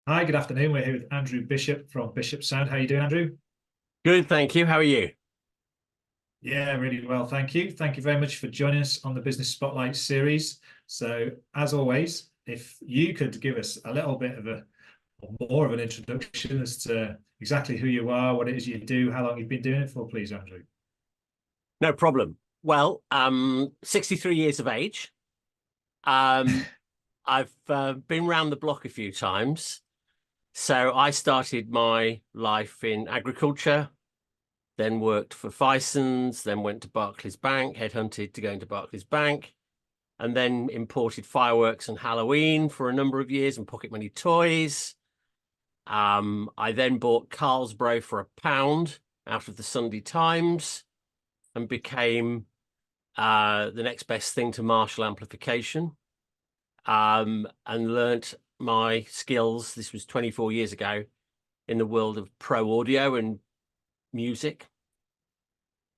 Hi, good afternoon. We're here with Andrew Bishop from Bishop Sound. How are you doing, Andrew? Good, thank you. How are you? Yeah, really well, thank you. Thank you very much for joining us on the Business Spotlight series. So, as always, if you could give us a little bit of a more of an introduction as to exactly who you are, what it is you do, how long you've been doing it for, please, Andrew. No problem. Well, 63 years of age. Um, I've been round the block a few times. So I started my life in agriculture, then worked for Fison's, then went to Barclays Bank, headhunted to go into Barclays Bank, and then imported fireworks and Halloween for a number of years and pocket money toys. I then bought Carlsbro for £1 out of the Sunday Times and became the next best thing to Marshall amplification, and learnt my skills. This was 24 years ago in the world of pro audio and music.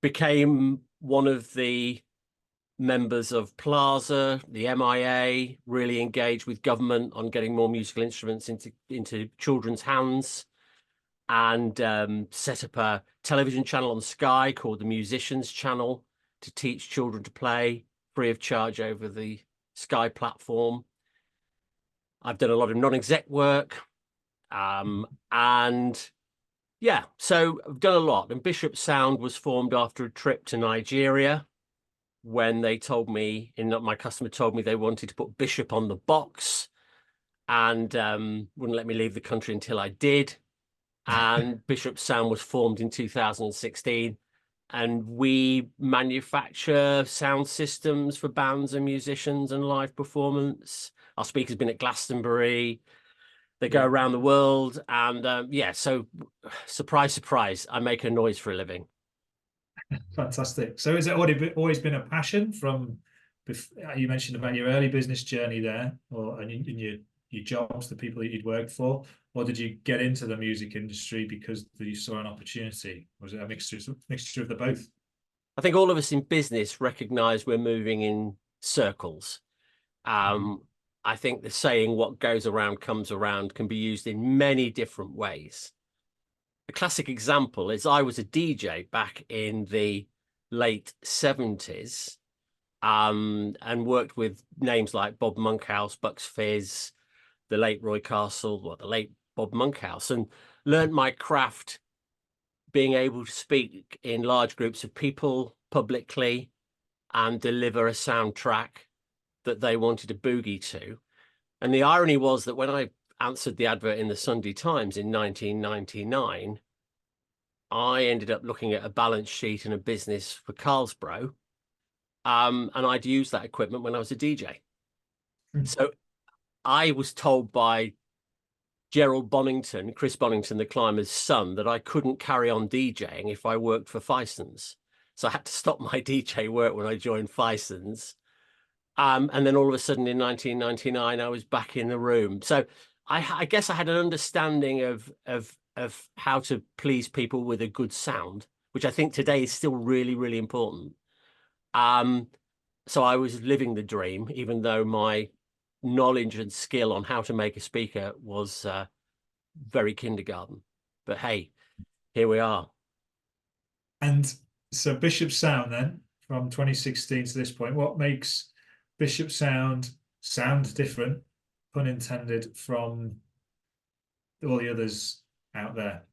Became one of the members of Plaza, the MIA, really engaged with government on getting more musical instruments into children's hands, and set up a television channel on Sky called the Musicians Channel to teach children to play free of charge over the Sky platform. I've done a lot of non-exec work, and yeah, so I've done a lot. And Bishop Sound was formed after a trip to Nigeria when they told me, my customer told me they wanted to put Bishop on the box, and wouldn't let me leave the country until I did. And Bishop Sound was formed in 2016. And we manufacture sound systems for bands and musicians and live performance. Our speaker's been at Glastonbury. They go Yeah, around the world. And yeah, so surprise, surprise, I make a noise for a living. fantastic. So, has it always been a passion from, you mentioned about your early business journey there, or and your jobs, the people that you'd worked for, or did you get into the music industry because you saw an opportunity? Or was it a mixture of the both? I think all of us in business recognize we're moving in circles. Mhm. Um, I think the saying, what goes around comes around, can be used in many different ways. A classic example is I was a DJ back in the late 70s, and worked with names like Bob Monkhouse, Bucks Fizz, the late Roy Castle, or the late Bob Monkhouse, and learned my craft being able to speak in large groups of people publicly and deliver a soundtrack that they wanted to boogie to. And the irony was that when I answered the advert in the Sunday Times in 1999, I ended up looking at a balance sheet and a business for Carlsbro, and I'd used that equipment when I was a DJ. So I was told by Gerald Bonington, Chris Bonington, the climber's son, that I couldn't carry on DJing if I worked for Fison's. So I had to stop my DJ work when I joined Fison's. And then all of a sudden in 1999, I was back in the room. So I guess I had an understanding of how to please people with a good sound, which I think today is still really, really important. Um, so I was living the dream, even though my knowledge and skill on how to make a speaker was very kindergarten. But hey, here we are. And so Bishop Sound then, from 2016 to this point, what makes Bishop sound different, pun intended, from all the others out there?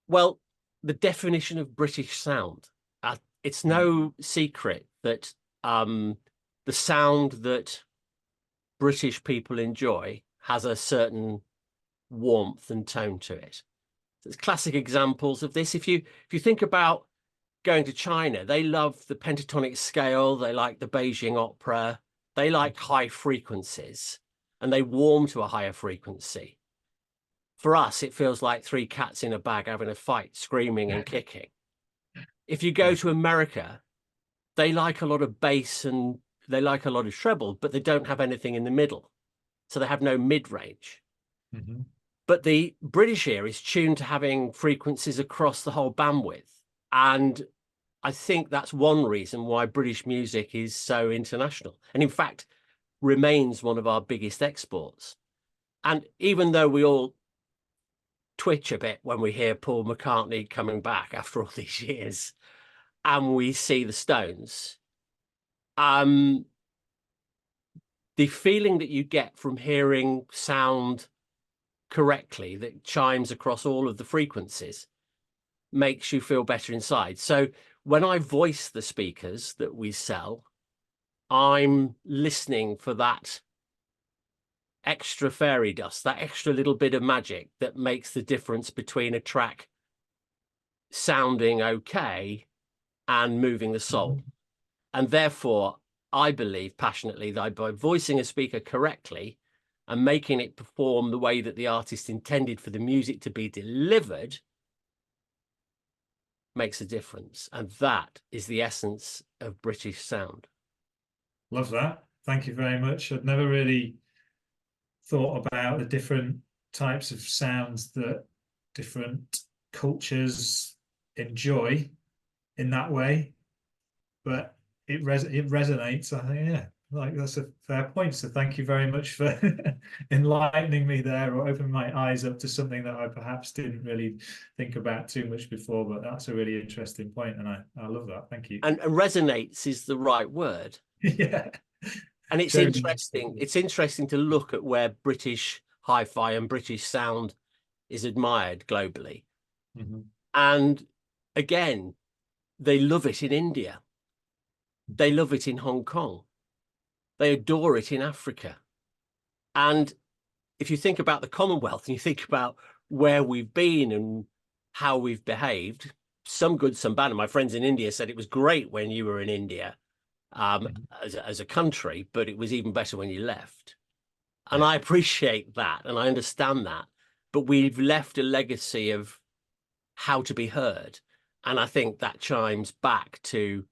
Well, the definition of British sound. It's Mm. no secret that the sound that British people enjoy has a certain warmth and tone to it. There's classic examples of this. If you think about going to China, they love the pentatonic scale, they like the Beijing opera, they like high frequencies, and they warm to a higher frequency. For us, it feels like three cats in a bag having a fight, screaming and kicking. If you go Yeah. to America, they like a lot of bass and they like a lot of treble, but they don't have anything in the middle. So they have no mid-range. Mhm. But the British ear is tuned to having frequencies across the whole bandwidth. And I think that's one reason why British music is so international. And in fact, remains one of our biggest exports. And even though we all twitch a bit when we hear Paul McCartney coming back after all these years and we see the Stones, the feeling that you get from hearing sound correctly that chimes across all of the frequencies makes you feel better inside. So when I voice the speakers that we sell, I'm listening for that extra fairy dust, that extra little bit of magic that makes the difference between a track sounding okay and moving the soul. And therefore, I believe passionately that by voicing a speaker correctly and making it perform the way that the artist intended for the music to be delivered makes a difference. And that is the essence of British sound. Love that. Thank you very much. I'd never really thought about the different types of sounds that different cultures enjoy in that way, but it resonates. I think, yeah, like that's a fair point. So thank you very much for enlightening me there, or opening my eyes up to something that I perhaps didn't really think about too much before. But that's a really interesting point, and I love that. Thank you. And resonates is the right word. Yeah. And it's Shows interesting. It's interesting to look at where British hi-fi and British sound is admired globally. And again, they love it in India. They love it in Hong Kong. They adore it in Africa. And if you think about the Commonwealth and you think about where we've been and how we've behaved, some good, some bad. And my friends in India said it was great when you were in India as a country, but it was even better when you left. And I appreciate that and I understand that. But we've left a legacy of how to be heard. And I think that chimes back to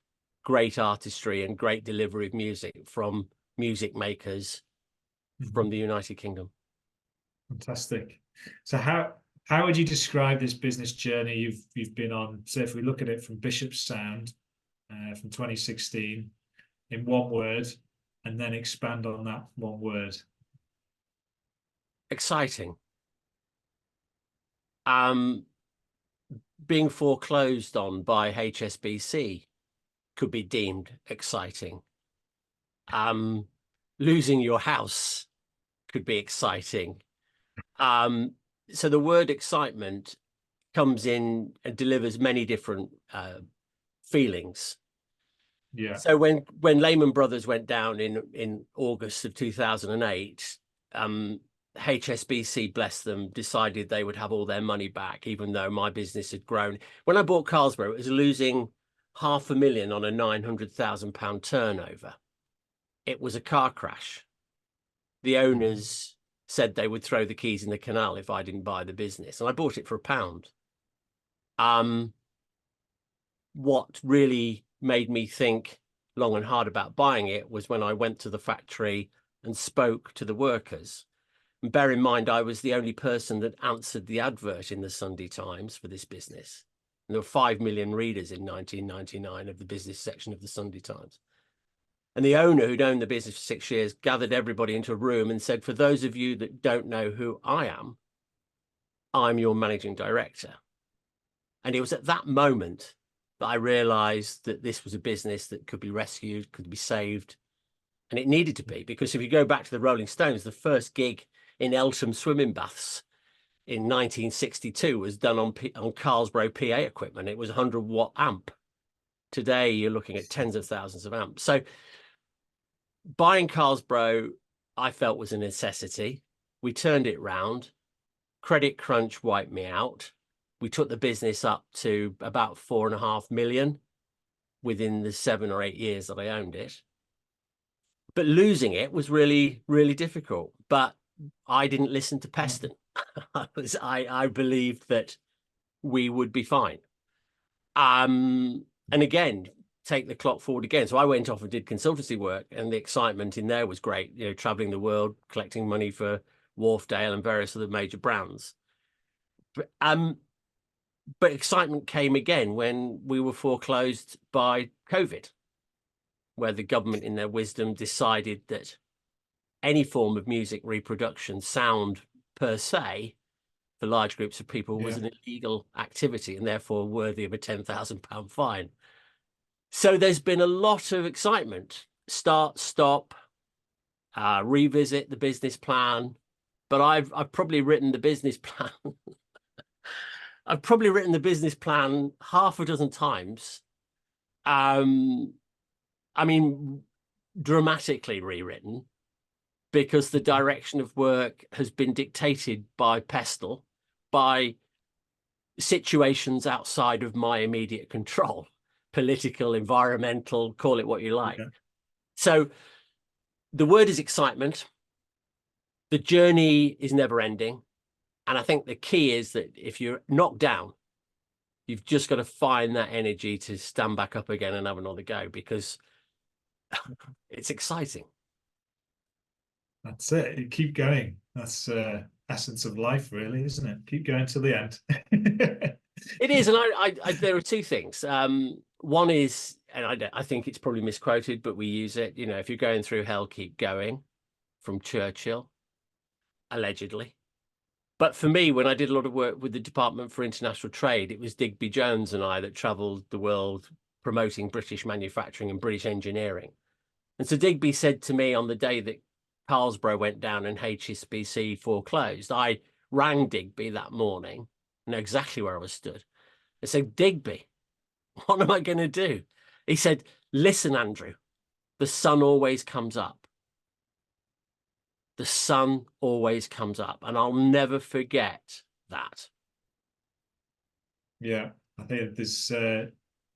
great artistry and great delivery of music from music makers from the United Kingdom. Fantastic. So how would you describe this business journey you've been on? So if we look at it from Bishop's Sound from 2016 in one word, and then expand on that one word. Exciting. Being foreclosed on by HSBC could be deemed exciting. Losing your house could be exciting. So the word excitement comes in and delivers many different feelings. Yeah. So when Lehman Brothers went down in August of 2008, HSBC, bless them, decided they would have all their money back, even though my business had grown. When I bought Carlsberg, it was losing £500,000 on a £900,000 turnover. It was a car crash. The owners said they would throw the keys in the canal if I didn't buy the business, and I bought it for £1. What really made me think long and hard about buying it was when I went to the factory and spoke to the workers. And bear in mind, I was the only person that answered the advert in the Sunday Times for this business. And there were 5 million readers in 1999 of the business section of the Sunday Times. And the owner, who'd owned the business for 6 years, gathered everybody into a room and said, for those of you that don't know who I am, I'm your managing director. And it was at that moment that I realized that this was a business that could be rescued, could be saved. And it needed to be, because if you go back to the Rolling Stones, the first gig in Eltham swimming baths in 1962 was done on Carlsberg PA equipment. It was a 100-watt amp. Today, you're looking at tens of thousands of amps. So buying Carlsberg, I felt, was a necessity. We turned it round. Credit crunch wiped me out. We took the business up to about 4.5 million within the 7 or 8 years that I owned it. But losing it was really, really difficult. But I didn't listen to Peston. I believed that we would be fine. And again, take the clock forward again. So I went off and did consultancy work, and the excitement in there was great, you know, traveling the world, collecting money for Wharfdale and various other major brands. But excitement came again when we were foreclosed by COVID, where the government, in their wisdom, decided that any form of music reproduction, sound per se, for large groups of people was an illegal activity and therefore worthy of a £10,000 fine. So there's been a lot of excitement. Start, stop, revisit the business plan. But I've probably written the business plan. I've probably written the business plan half a dozen times. I mean, dramatically rewritten, because the direction of work has been dictated by pestle, by situations outside of my immediate control, political, environmental, call it what you like. Yeah. So the word is excitement. The journey is never ending. And I think the key is that if you're knocked down, you've just got to find that energy to stand back up again and have another go, because it's exciting. That's it. You keep going. That's essence of life, really, isn't it? Keep going to the end. It is, and there are two things. One is, and I think it's probably misquoted, but we use it. You know, if you're going through hell, keep going, from Churchill, allegedly. But for me, when I did a lot of work with the Department for International Trade, it was Digby Jones and I that travelled the world promoting British manufacturing and British engineering. And so Digby said to me on the day that Carlsberg went down and HSBC foreclosed, I rang Digby that morning, know exactly where I was stood. I said, Digby, what am I going to do? He said, listen, Andrew, the sun always comes up. The sun always comes up. And I'll never forget that. Yeah, I think there's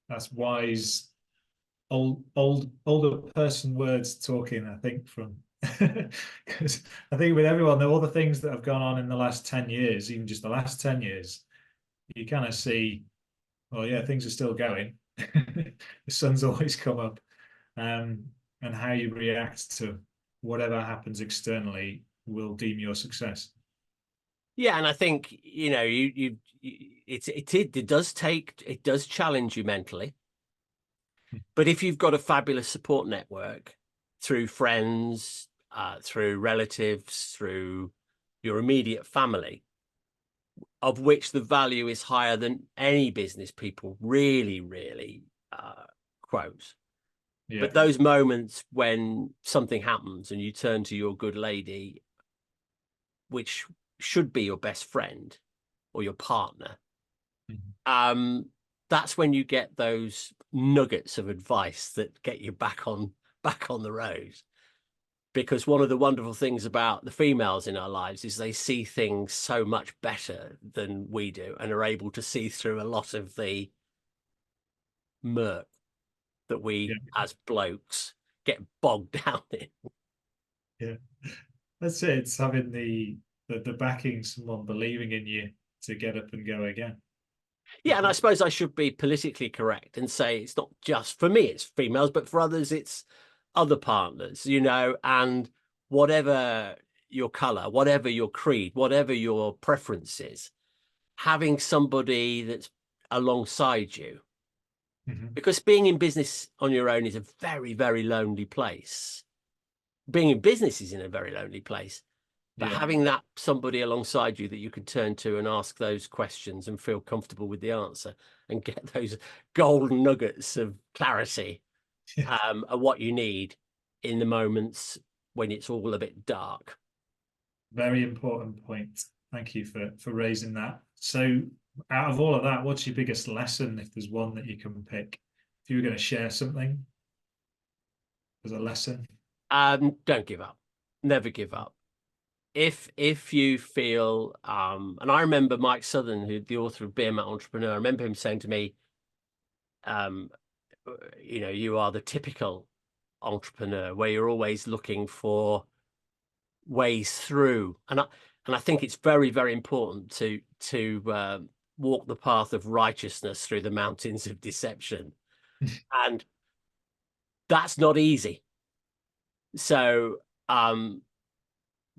that's wise older person words talking, I think, from because I think with everyone, all the things that have gone on in the last 10 years, even just the last 10 years, you kind of see, well, yeah, things are still going. The sun's always come up. And how you react to whatever happens externally will deem your success. Yeah, and I think, you know, it does challenge you mentally. But if you've got a fabulous support network through friends, through relatives, through your immediate family, of which the value is higher than any business people really quote. Yeah. But those moments when something happens and you turn to your good lady, which should be your best friend or your partner, that's when you get those nuggets of advice that get you back on the road. Because one of the wonderful things about the females in our lives is they see things so much better than we do and are able to see through a lot of the murk that we as blokes get bogged down in. Yeah, that's it. It's having the backing, someone believing in you to get up and go again. Yeah, and I suppose I should be politically correct and say it's not just for me, it's females, but for others, it's other partners, you know, and whatever your color, whatever your creed, whatever your preferences, having somebody that's alongside you. Because being in business on your own is a very lonely place. Being in business is in a very lonely place. But having that somebody alongside you that you can turn to and ask those questions and feel comfortable with the answer and get those golden nuggets of clarity are what you need in the moments when it's all a bit dark. Very important point. Thank you for raising that. So out of all of that, what's your biggest lesson, if there's one that you can pick? If you were going to share something as a lesson? Don't give up. Never give up. If you feel and I remember Mike Southern, who the author of Be a Mad Entrepreneur, I remember him saying to me, you know, you are the typical entrepreneur where you're always looking for ways through, and I think it's very important to walk the path of righteousness through the mountains of deception. And that's not easy. So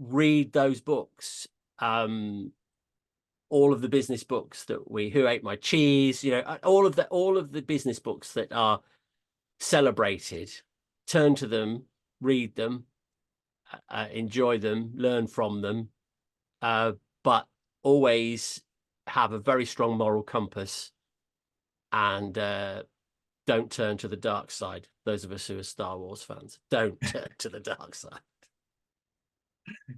read those books, all of the business books that Who Ate My Cheese, you know, all of the business books that are celebrated, turn to them, read them, enjoy them, learn from them, but always have a very strong moral compass, and don't turn to the dark side. Those of us who are Star Wars fans, don't turn to the dark side.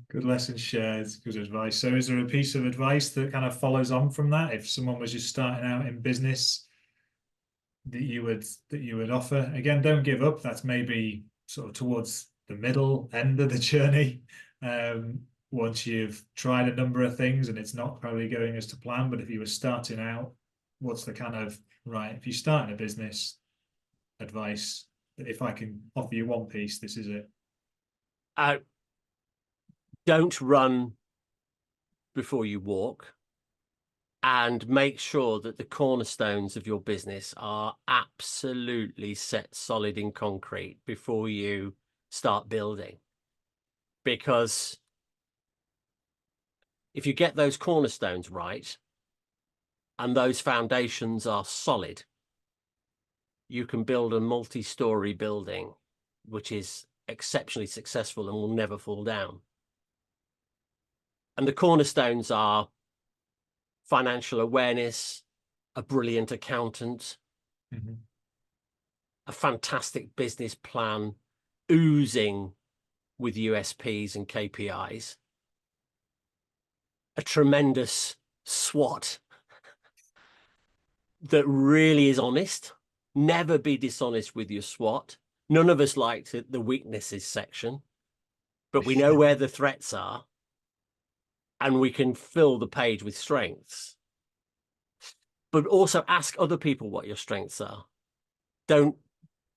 Good lesson shared, good advice. So is there a piece of advice that kind of follows on from that? If someone was just starting out in business that you would offer? Again, don't give up. That's maybe sort of towards the middle end of the journey. Once you've tried a number of things and it's not probably going as to plan, but if you were starting out, what's the kind of right? If you're starting a business, advice that if I can offer you one piece, this is it. Don't run before you walk, and make sure that the cornerstones of your business are absolutely set solid in concrete before you start building. Because if you get those cornerstones right and those foundations are solid, you can build a multi-story building which is exceptionally successful and will never fall down. And the cornerstones are financial awareness, a brilliant accountant, a fantastic business plan oozing with USPs and KPIs, a tremendous SWOT that really is honest. Never be dishonest with your SWOT. None of us like the weaknesses section, but we know where the threats are, and we can fill the page with strengths. But also ask other people what your strengths are. Don't,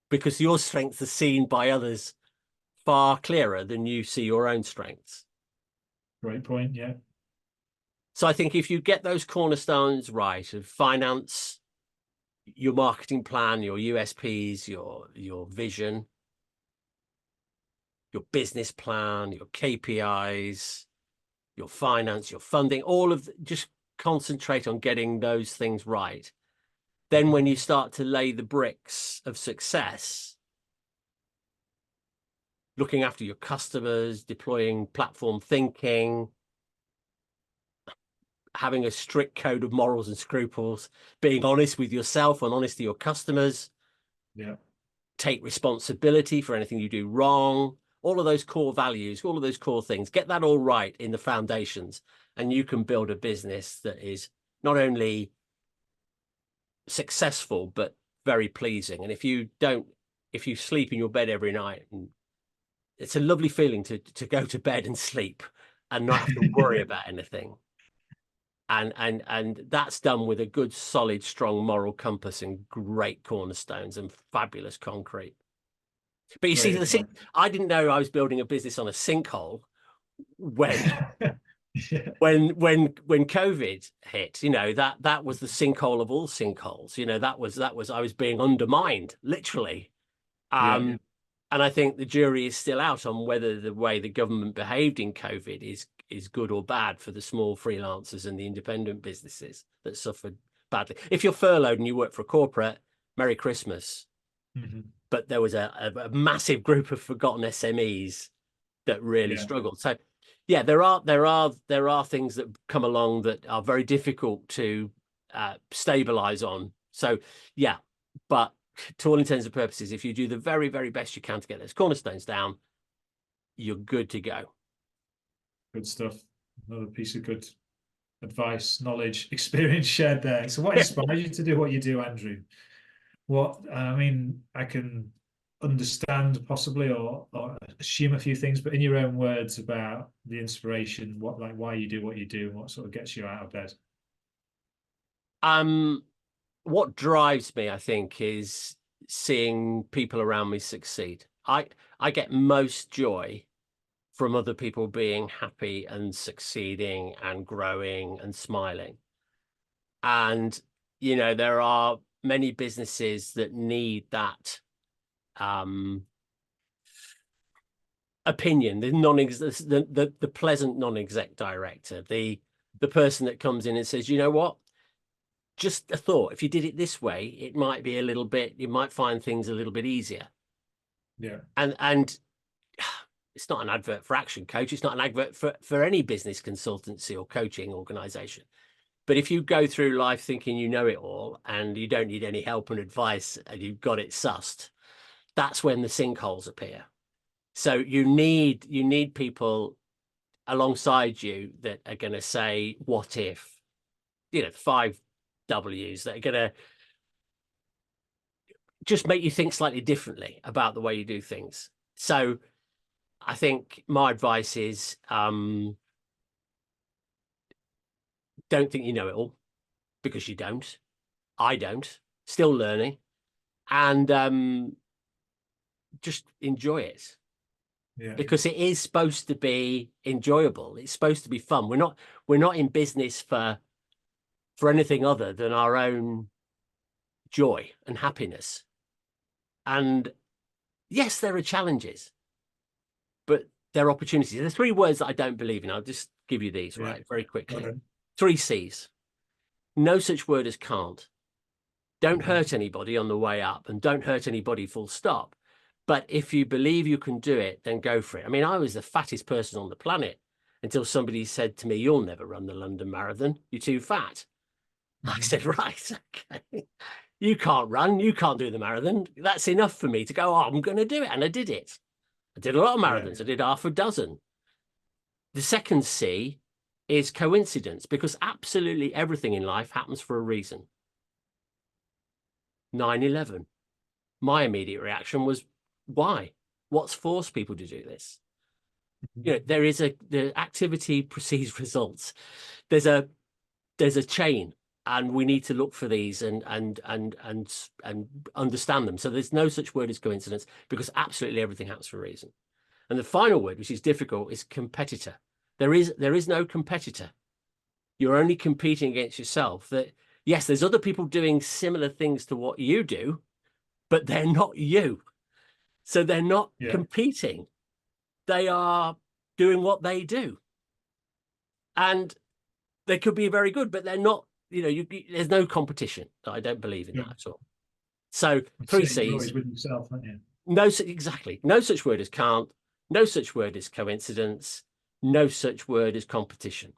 because your strengths are seen by others far clearer than you see your own strengths. Great point, yeah. So I think if you get those cornerstones right of finance, your marketing plan, your USPs, your vision, your business plan, your KPIs, your finance, your funding, just concentrate on getting those things right. Then when you start to lay the bricks of success, looking after your customers, deploying platform thinking, having a strict code of morals and scruples, being honest with yourself and honest to your customers, take responsibility for anything you do wrong, all of those core values, all of those core things, get that all right in the foundations, and you can build a business that is not only successful, but very pleasing. And if you sleep in your bed every night, and it's a lovely feeling to go to bed and sleep and not have to worry about anything. And that's done with a good, solid, strong moral compass and great cornerstones and fabulous concrete. But you see, I didn't know I was building a business on a sinkhole when when COVID hit. That was the sinkhole of all sinkholes. That was I was being undermined, literally. And I think the jury is still out on whether the way the government behaved in COVID is good or bad for the small freelancers and the independent businesses that suffered badly. If you're furloughed and you work for a corporate, Merry Christmas. But there was a massive group of forgotten SMEs that really struggled. So yeah, there are things that come along that are very difficult to stabilize on. So yeah, but to all intents and purposes, if you do the very, very best you can to get those cornerstones down, you're good to go. Good stuff. Another piece of good advice, knowledge, experience shared there. So what inspired you to do what you do, Andrew? I can understand possibly or assume a few things, but in your own words about the inspiration, why you do what you do and what sort of gets you out of bed. What drives me, I think, is seeing people around me succeed. I get most joy from other people being happy and succeeding and growing and smiling. And, there are many businesses that need that opinion, the pleasant non-exec director, the person that comes in and says, you know what? Just a thought, if you did it this way, it might be you might find things a little bit easier. Yeah. And It's not an advert for Action Coach. It's not an advert for any business consultancy or coaching organization. But if you go through life thinking you know it all and you don't need any help and advice and you've got it sussed, that's when the sinkholes appear. So you need people alongside you that are going to say, what if, 5 W's that are going to just make you think slightly differently about the way you do things. So I think my advice is, don't think you know it all, because you don't. I don't. Still learning. And just enjoy it. Yeah. Because it is supposed to be enjoyable. It's supposed to be fun. We're not in business for anything other than our own joy and happiness. And yes, there are challenges, but there are opportunities. There's 3 words that I don't believe in. I'll just give you these, Yeah. right, very quickly. Okay. 3 C's. No such word as can't. Don't hurt anybody on the way up, and don't hurt anybody full stop. But if you believe you can do it, then go for it. I mean, I was the fattest person on the planet until somebody said to me, you'll never run the London Marathon. You're too fat. I said, right, okay. You can't run. You can't do the marathon. That's enough for me to go, oh, I'm going to do it. And I did it. I did a lot of marathons. I did half a dozen. The second C is coincidence, because absolutely everything in life happens for a reason. 9/11. My immediate reaction was, why? What's forced people to do this? There is the activity precedes results. There's a chain, and we need to look for these and understand them. So there's no such word as coincidence, because absolutely everything happens for a reason. And the final word, which is difficult, is competitor. There is no competitor. You're only competing against yourself. That, yes, there's other people doing similar things to what you do, but they're not you. So they're not competing. They are doing what they do. And they could be very good, but they're not, there's no competition. I don't believe in that at all. So 3 C's. With yourself, aren't you? No, exactly. No such word as can't. No such word as coincidence. No such word as competition.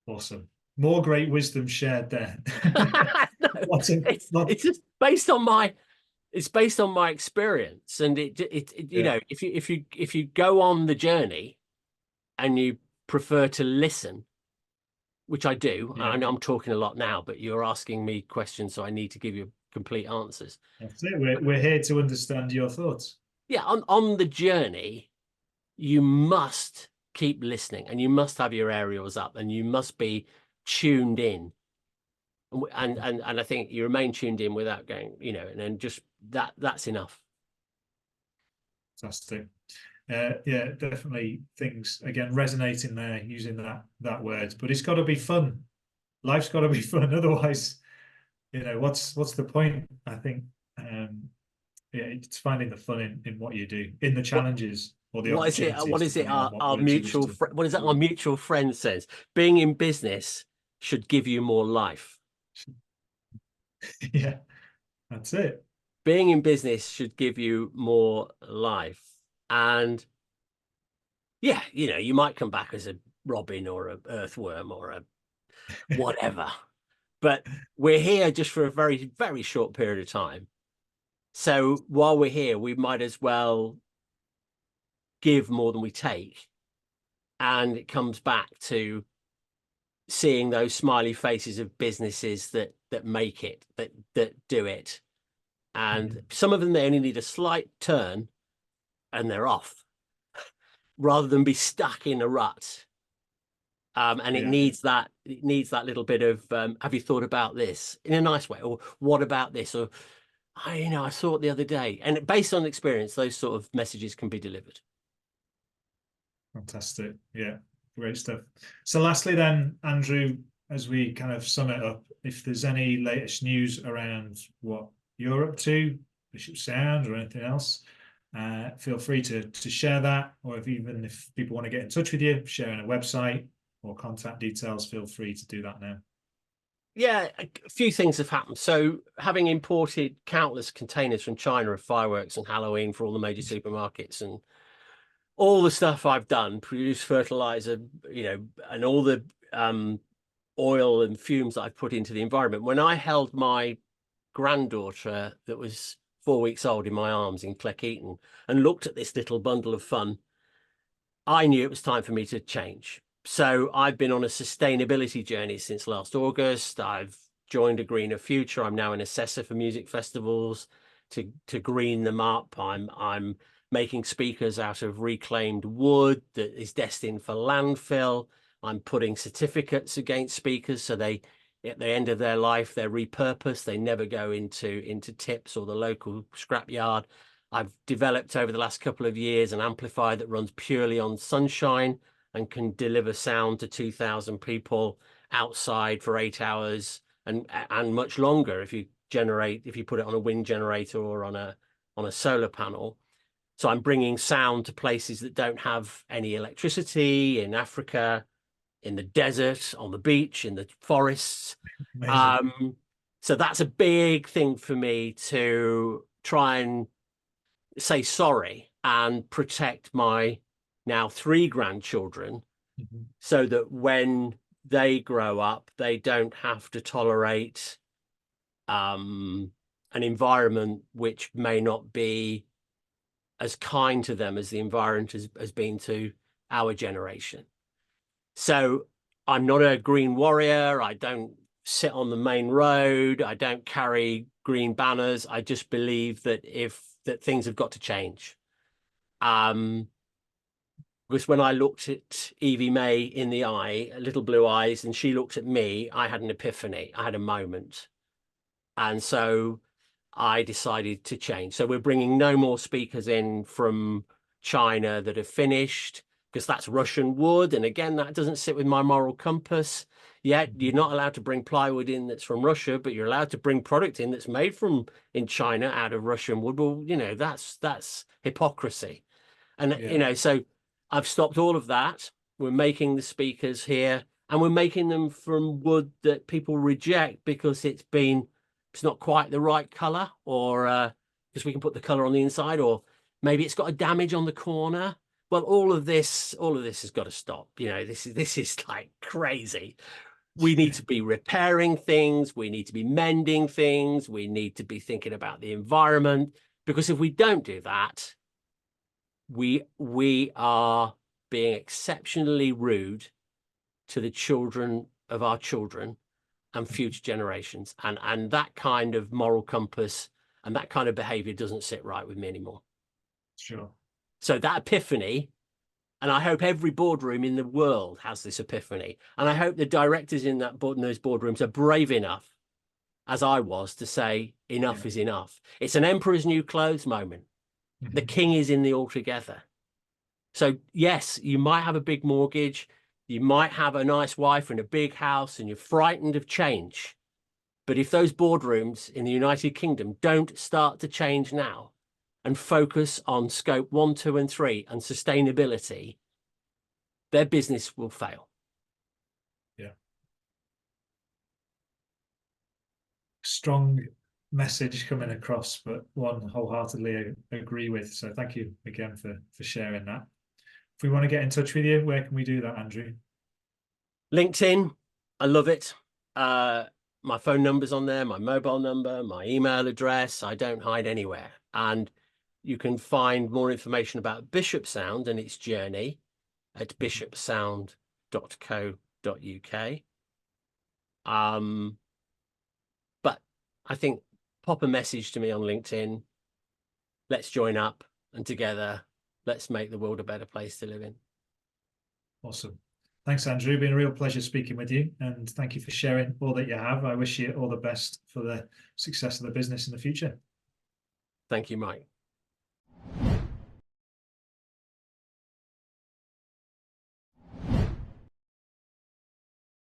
Awesome. More great wisdom shared there. No, it's just based on my experience, and if you go on the journey and you prefer to listen, which I do. I know I'm talking a lot now, but you're asking me questions, so I need to give you complete answers. That's it. We're here to understand your thoughts. Yeah, on the journey, you must keep listening, and you must have your aerials up, and you must be tuned in. And I think you remain tuned in without going, and then just that's enough. Fantastic. Yeah, definitely things again resonating there, using that word. But it's got to be fun. Life's got to be fun. Otherwise, what's the point? I think it's finding the fun in what you do, in the challenges or the opportunities. What is it? Our mutual what is that? Our mutual friend says, being in business should give you more life. Yeah, that's it. Being in business should give you more life. And yeah, you might come back as a robin or an earthworm or a whatever, but we're here just for a very, very short period of time. So while we're here, we might as well give more than we take. And it comes back to seeing those smiley faces of businesses that make it, that do it. And some of them, they only need a slight turn and they're off, rather than be stuck in a rut. And it needs that little bit of, have you thought about this, in a nice way? Or what about this? Or, I saw it the other day. And based on experience, those sort of messages can be delivered. Fantastic. Yeah, great stuff. So lastly then, Andrew, as we kind of sum it up, if there's any latest news around what you're up to, Bishop Sound or anything else, feel free to share that, or even if people want to get in touch with you, sharing a website or contact details, feel free to do that now. Yeah, a few things have happened. So having imported countless containers from China of fireworks and Halloween for all the major supermarkets and all the stuff I've done, produce fertilizer, and all the oil and fumes that I've put into the environment. When I held my granddaughter that was 4 weeks old in my arms in Cleckheaton and looked at this little bundle of fun, I knew it was time for me to change. So I've been on a sustainability journey since last August. I've joined A Greener Future. I'm now an assessor for music festivals to green them up. I'm making speakers out of reclaimed wood that is destined for landfill. I'm putting certificates against speakers so they, at the end of their life, they're repurposed. They never go into tips or the local scrapyard. I've developed over the last couple of years an amplifier that runs purely on sunshine and can deliver sound to 2,000 people outside for 8 hours and much longer if you put it on a wind generator or on a solar panel. So I'm bringing sound to places that don't have any electricity, in Africa, in the desert, on the beach, in the forests. Amazing. So that's a big thing for me to try and say sorry and protect my now 3 grandchildren so that when they grow up, they don't have to tolerate an environment which may not be as kind to them as the environment has been to our generation. So I'm not a green warrior. I don't sit on the main road. I don't carry green banners. I just believe that things have got to change. Because when I looked at Evie May in the eye, little blue eyes, and she looked at me, I had an epiphany. I had a moment. And so I decided to change. So we're bringing no more speakers in from China that are finished, because that's Russian wood. And again, that doesn't sit with my moral compass. Yet you're not allowed to bring plywood in that's from Russia, but you're allowed to bring product in that's made in China out of Russian wood. Well, that's hypocrisy. And, so I've stopped all of that. We're making the speakers here and we're making them from wood that people reject because it's not quite the right color, or because we can put the color on the inside, or maybe it's got a damage on the corner. Well, all of this has got to stop. This is like crazy. We need to be repairing things. We need to be mending things. We need to be thinking about the environment, because if we don't do that, we are being exceptionally rude to the children of our children and future generations. And that kind of moral compass and that kind of behavior doesn't sit right with me anymore. Sure. So that epiphany, and I hope every boardroom in the world has this epiphany. And I hope the directors in those boardrooms are brave enough, as I was, to say enough is enough. It's an emperor's new clothes moment. The king is in the altogether. So yes, you might have a big mortgage. You might have a nice wife and a big house and you're frightened of change. But if those boardrooms in the United Kingdom don't start to change now and focus on scope 1, 2, and 3 and sustainability, their business will fail. Yeah. Strong message coming across, but one wholeheartedly agree with. So thank you again for sharing that. If we want to get in touch with you, where can we do that, Andrew? LinkedIn, I love it. My phone number's on there, my mobile number, my email address. I don't hide anywhere. And you can find more information about Bishop Sound and its journey at bishopsound.co.uk. But I think pop a message to me on LinkedIn. Let's join up, and together, let's make the world a better place to live in. Awesome. Thanks, Andrew. Been a real pleasure speaking with you, and thank you for sharing all that you have. I wish you all the best for the success of the business in the future. Thank you, Mike.